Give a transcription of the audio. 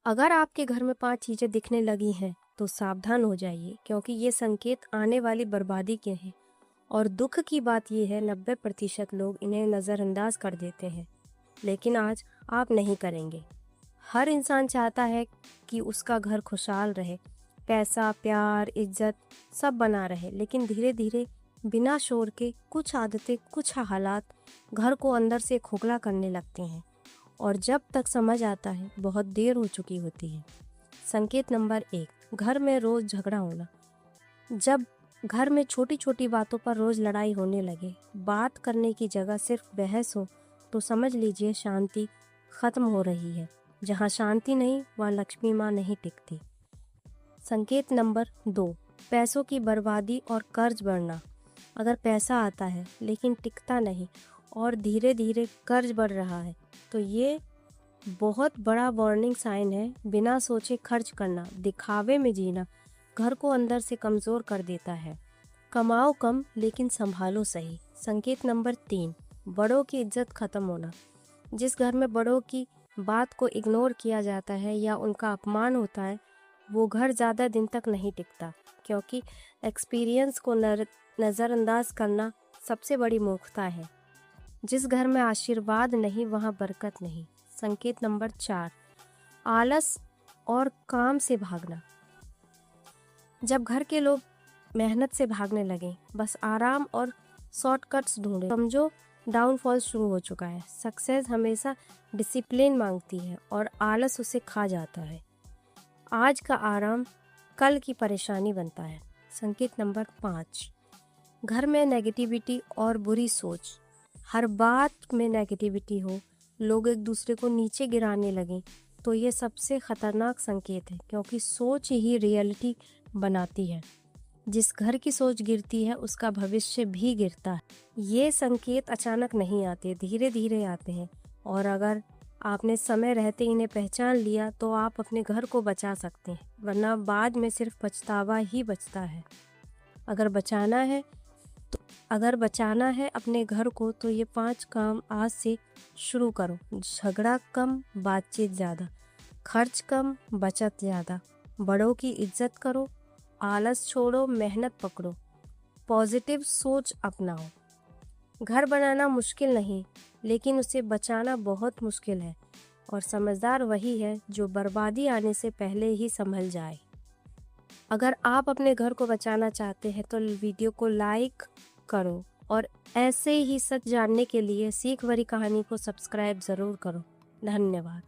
अगर आपके घर में 5 चीजें दिखने लगी हैं तो सावधान हो जाइए, क्योंकि ये संकेत आने वाली बर्बादी के हैं। और दुख की बात यह है 90% लोग इन्हें नज़रअंदाज कर देते हैं, लेकिन आज आप नहीं करेंगे। हर इंसान चाहता है कि उसका घर खुशहाल रहे, पैसा, प्यार, इज्जत सब बना रहे, लेकिन धीरे धीरे बिना शोर के कुछ आदतें, कुछ हालात घर को अंदर से खोखला करने लगते हैं, और जब तक समझ आता है बहुत देर हो चुकी होती है। संकेत नंबर 1, घर में रोज झगड़ा होना। जब घर में छोटी छोटी बातों पर रोज लड़ाई होने लगे, बात करने की जगह सिर्फ बहस हो, तो समझ लीजिए शांति खत्म हो रही है। जहाँ शांति नहीं वहाँ लक्ष्मी माँ नहीं टिकती। संकेत नंबर 2, पैसों की बर्बादी और कर्ज बढ़ना। अगर पैसा आता है लेकिन टिकता नहीं और धीरे धीरे कर्ज बढ़ रहा है, तो ये बहुत बड़ा वार्निंग साइन है। बिना सोचे खर्च करना, दिखावे में जीना घर को अंदर से कमज़ोर कर देता है। कमाओ कम लेकिन संभालो सही। संकेत नंबर 3, बड़ों की इज्जत खत्म होना। जिस घर में बड़ों की बात को इग्नोर किया जाता है या उनका अपमान होता है, वो घर ज़्यादा दिन तक नहीं टिकता, क्योंकि एक्सपीरियंस को नज़रअंदाज करना सबसे बड़ी मूर्खता है। जिस घर में आशीर्वाद नहीं वहाँ बरकत नहीं। संकेत नंबर 4, आलस और काम से भागना। जब घर के लोग मेहनत से भागने लगे, बस आराम और शॉर्टकट्स ढूंढे, समझो डाउनफॉल शुरू हो चुका है। सक्सेस हमेशा डिसिप्लिन मांगती है और आलस उसे खा जाता है। आज का आराम कल की परेशानी बनता है। संकेत नंबर 5, घर में नेगेटिविटी और बुरी सोच। हर बात में नेगेटिविटी हो, लोग एक दूसरे को नीचे गिराने लगें, तो ये सबसे खतरनाक संकेत है, क्योंकि सोच ही रियलिटी बनाती है। जिस घर की सोच गिरती है उसका भविष्य भी गिरता है। ये संकेत अचानक नहीं आते, धीरे धीरे आते हैं, और अगर आपने समय रहते इन्हें पहचान लिया तो आप अपने घर को बचा सकते हैं, वरना बाद में सिर्फ पछतावा ही बचता है। अगर बचाना है अपने घर को, तो ये 5 काम आज से शुरू करो। झगड़ा कम, बातचीत ज़्यादा, खर्च कम, बचत ज़्यादा, बड़ों की इज्जत करो, आलस छोड़ो, मेहनत पकड़ो, पॉजिटिव सोच अपनाओ। घर बनाना मुश्किल नहीं, लेकिन उसे बचाना बहुत मुश्किल है, और समझदार वही है जो बर्बादी आने से पहले ही संभल जाए। अगर आप अपने घर को बचाना चाहते हैं तो वीडियो को लाइक करो, और ऐसे ही सच जानने के लिए सीख भरी कहानी को सब्सक्राइब ज़रूर करो। धन्यवाद।